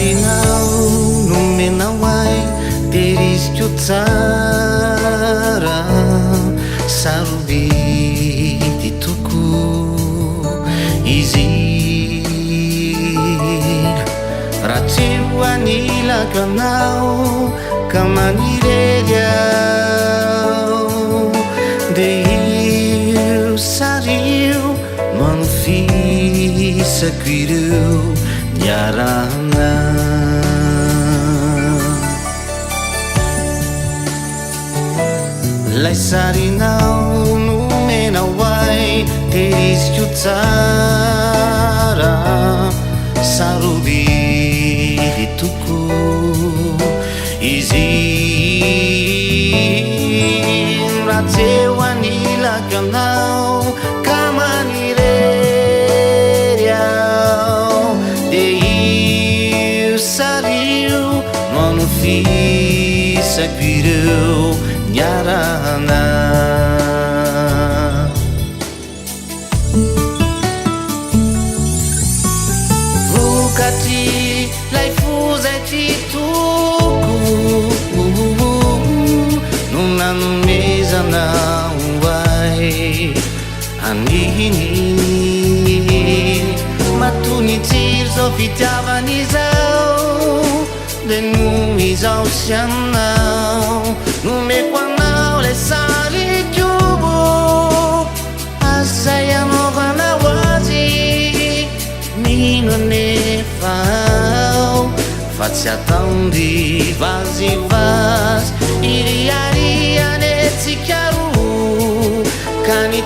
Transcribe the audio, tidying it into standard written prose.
sarinao nomenao ay teriziko tsara sarobidy toko izy raha tseo anilakanao ka maniredy ao de io sario manofisako ireo niarana lay sarinao nomenao ay teriziko tsara sarobidy toko izy raha tseo anilakanao ka manirery ao de io sario manofisako ireo niarana vokatry lay fozay ty toko no nanomezanao ay aniny matony tsiry zao fitiavan'izao de no izao sy aminao nomeko anao le sarikobo azay anaovanao azy mino anefa ao fa tsy ataondry vazivazy iriarianetsika ro ka ny